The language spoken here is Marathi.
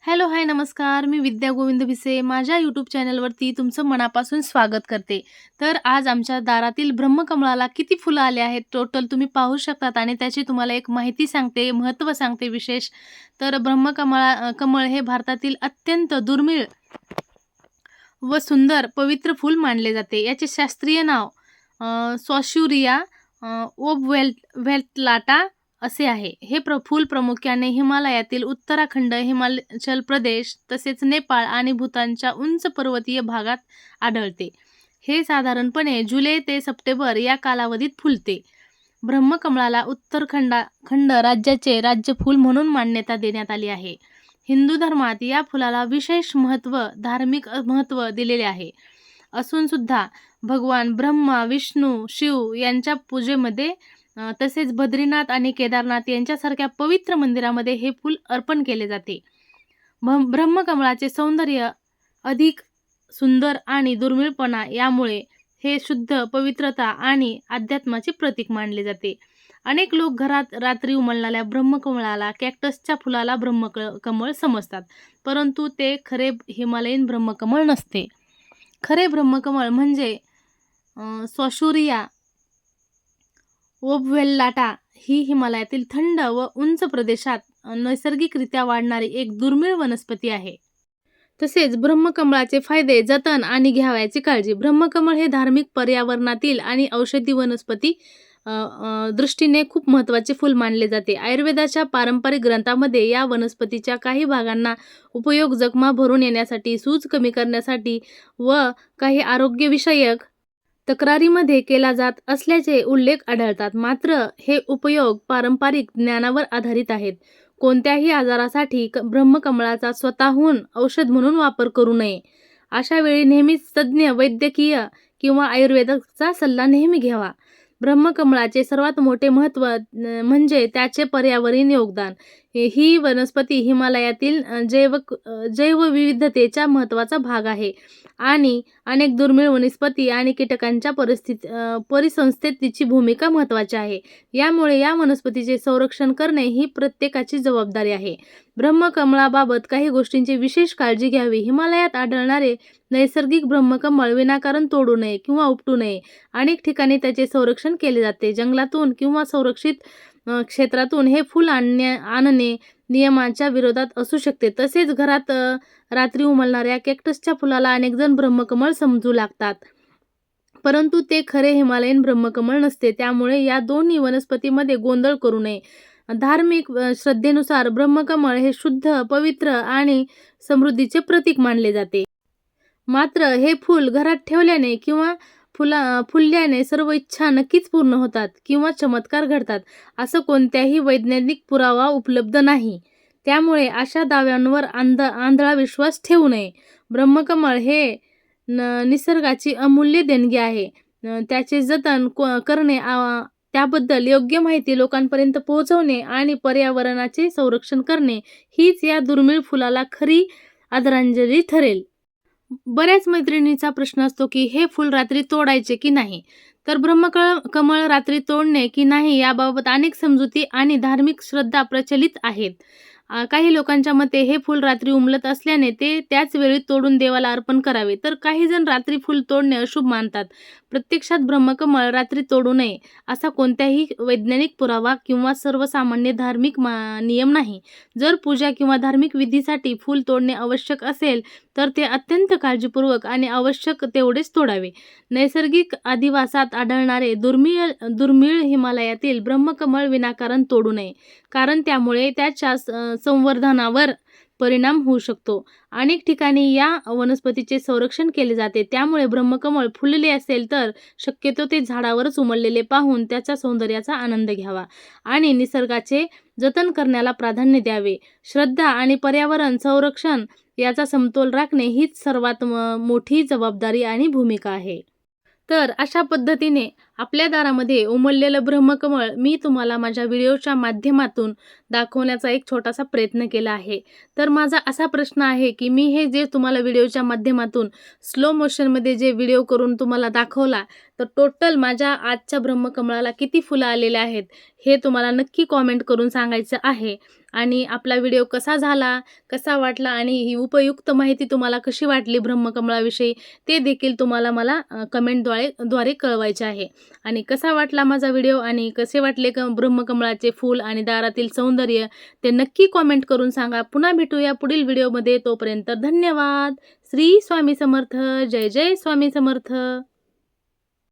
हॅलो, हाय, नमस्कार. मी विद्या गोविंद भिसे. माझ्या यूट्यूब चॅनलवरती तुमचं मनापासून स्वागत करते. तर आज आमच्या दारातील ब्रह्मकमळाला किती फुलं आले आहेत टोटल तुम्ही पाहू शकतात आणि त्याची तुम्हाला एक माहिती सांगते, महत्त्व सांगते विशेष. तर कमळ हे भारतातील अत्यंत दुर्मिळ व सुंदर पवित्र फूल मानले जाते. याचे शास्त्रीय नाव सॉस्युरिया ओबव्हॅल्टाटा असे आहे. हे फूल प्रामुख्याने हिमालयातील उत्तराखंड, हिमाचल प्रदेश तसेच नेपाळ आणि भूतानच्या उंच पर्वतीय भागात आढळते. हे साधारणपणे जुलै ते सप्टेंबर या कालावधीत फुलते. ब्रह्मकमळाला खंड राज्याचे राज्यफूल म्हणून मान्यता देण्यात आली आहे. हिंदू धर्मात या फुलाला विशेष धार्मिक महत्त्व दिलेले आहे. असून सुद्धा भगवान ब्रह्मा, विष्णू, शिव यांच्या पूजेमध्ये तसेच बद्रीनाथ आणि केदारनाथ यांच्यासारख्या पवित्र मंदिरामध्ये हे फूल अर्पण केले जाते. ब्रह्मकमळाचे सौंदर्य अधिक सुंदर आणि दुर्मिळपणा यामुळे हे शुद्ध पवित्रता आणि अध्यात्माचे प्रतीक मानले जाते. अनेक लोक घरात रात्री उमलणाऱ्या ब्रह्मकमळाला कॅक्टसच्या फुलाला ब्रह्मकमळ समजतात, परंतु ते खरे हिमालयन ब्रह्मकमळ नसते. खरे ब्रह्मकमळ म्हणजे सॉस्युरिया ओबव्हॅल्टाटा ही हिमालयातील थंड व उंच प्रदेशात नैसर्गिकरित्या वाढणारी एक दुर्मिळ वनस्पती आहे. तसेच ब्रह्मकमळाचे फायदे, जतन आणि घ्यावयाची काळजी. ब्रह्मकमळ हे धार्मिक, पर्यावरणातील आणि औषधी वनस्पती दृष्टीने खूप महत्त्वाचे फूल मानले जाते. आयुर्वेदाच्या पारंपरिक ग्रंथामध्ये या वनस्पतीच्या काही भागांना उपयोग जखमा भरून येण्यासाठी, सूज कमी करण्यासाठी व काही आरोग्यविषयक तक्रारीमध्ये केला जात असल्याचे उल्लेख आढळतात. मात्र हे उपयोग पारंपरिक ज्ञानावर आधारित आहेत. कोणत्याही आजारासाठी ब्रह्मकमळाचा स्वतःहून औषध म्हणून वापर करू नये. अशा वेळी नेहमीच तज्ज्ञ वैद्यकीय किंवा आयुर्वेदाचा सल्ला नेहमी घ्यावा. ब्रह्मकमळाचे सर्वात मोठे महत्त्व म्हणजे त्याचे पर्यावरणीय योगदान. ही वनस्पती हिमालयातील जैवविविधतेचा महत्त्वाचा भाग आहे आणि अनेक दुर्मिळ वनस्पती आणि कीटकांच्या परिसंस्थेत तिची भूमिका महत्त्वाची आहे. यामुळे या वनस्पतीचे संरक्षण करणे ही प्रत्येकाची जबाबदारी आहे. ब्रह्मकमळाबाबत काही गोष्टींची विशेष काळजी घ्यावी. हिमालयात आढळणारे नैसर्गिक ब्रह्मकमळ विनाकारण तोडू नये किंवा उपटू नये. अनेक ठिकाणी त्याचे संरक्षण केले जाते. जंगलातून किंवा संरक्षित क्षेत्रातून हे फूल आणणे नियमांच्या विरोधात असू शकते. तसेच घरात रात्री उमलणाऱ्या कॅक्टसच्या फुलाला अनेकजण ब्रह्मकमळ समजू लागतात, परंतु ते खरे हिमालयन ब्रह्मकमळ नसते. त्यामुळे या दोन्ही वनस्पतीमध्ये गोंधळ करू नये. धार्मिक श्रद्धेनुसार ब्रह्मकमळ हे शुद्ध, पवित्र आणि समृद्धीचे प्रतीक मानले जाते. मात्र हे फूल घरात ठेवल्याने किंवा फुलल्याने सर्व इच्छा नक्कीच पूर्ण होतात किंवा चमत्कार घडतात असं कोणत्याही वैज्ञानिक पुरावा उपलब्ध नाही. त्यामुळे अशा दाव्यांवर आंधळा विश्वास ठेवू नये. ब्रह्मकमळ हे निसर्गाची अमूल्य देणगी आहे. त्याचे जतन करणे, त्याबद्दल योग्य माहिती लोकांपर्यंत पोहोचवणे आणि पर्यावरणाचे संरक्षण करणे हीच या दुर्मिळ फुलाला खरी आदरांजली ठरेल. बऱ्याच मैत्रिणींचा प्रश्न असतो की हे फूल रात्री तोडायचे की नाही. तर कमळ रात्री तोडणे की नाही याबाबत अनेक समजुती आणि धार्मिक श्रद्धा प्रचलित आहेत. काही लोकांच्या मते हे फूल रात्री उमलत असल्याने ते त्याच वेळी तोडून देवाला अर्पण करावे, तर काही जण रात्री फूल तोडणे अशुभ मानतात. प्रत्यक्षात ब्रह्मकमळ रात्री तोडू नये असा कोणताही वैज्ञानिक पुरावा किंवा सर्वसामान्य धार्मिक नियम नाही. जर पूजा किंवा धार्मिक विधीसाठी फूल तोडणे आवश्यक असेल तर ते अत्यंत काळजीपूर्वक आणि आवश्यक तेवढेच तोडावे. नैसर्गिक अधिवासात आढळणारे दुर्मिळ हिमालयातील ब्रह्मकमळ विनाकारण तोडू नये, कारण त्यामुळे त्याच्या संवर्धनावर परिणाम होऊ शकतो. अनेक ठिकाणी या वनस्पतीचे संरक्षण केले जाते. त्यामुळे ब्रह्मकमळ फुलले असेल तर शक्यतो ते झाडावरच उमललेले पाहून त्याच्या सौंदर्याचा आनंद घ्यावा आणि निसर्गाचे जतन करण्याला प्राधान्य द्यावे. श्रद्धा आणि पर्यावरण संरक्षण याचा समतोल राखणे हीच सर्वात मोठी जबाबदारी आणि भूमिका आहे. तर अशा पद्धतीने आपल्या दारामध्ये उमललेलं ब्रह्मकमळ मी तुम्हाला माझ्या व्हिडिओच्या माध्यमातून दाखवण्याचा एक छोटासा प्रयत्न केला आहे. तर माझा असा प्रश्न आहे की मी हे जे तुम्हाला व्हिडिओच्या माध्यमातून स्लो मोशनमध्ये जे व्हिडिओ करून तुम्हाला दाखवला, तर टोटल माझ्या आजच्या ब्रह्मकमळाला किती फुलं आलेले आहेत हे तुम्हाला नक्की कॉमेंट करून सांगायचं आहे. आणि आपला व्हिडिओ कसा झाला, कसा वाटला आणि ही उपयुक्त माहिती तुम्हाला कशी वाटली ब्रह्मकमळाविषयी ते देखील तुम्हाला मला कमेंटद्वारे कळवायचे आहे. आणि कसा वाटला माझा व्हिडिओ आणि कसे वाटले ब्रह्मकमळाचे फूल आणि दारातील सौंदर्य ते नक्की कॉमेंट करून सांगा. पुन्हा भेटूया पुढील व्हिडिओमध्ये. तोपर्यंत धन्यवाद. श्री स्वामी समर्थ. जय जय स्वामी समर्थ.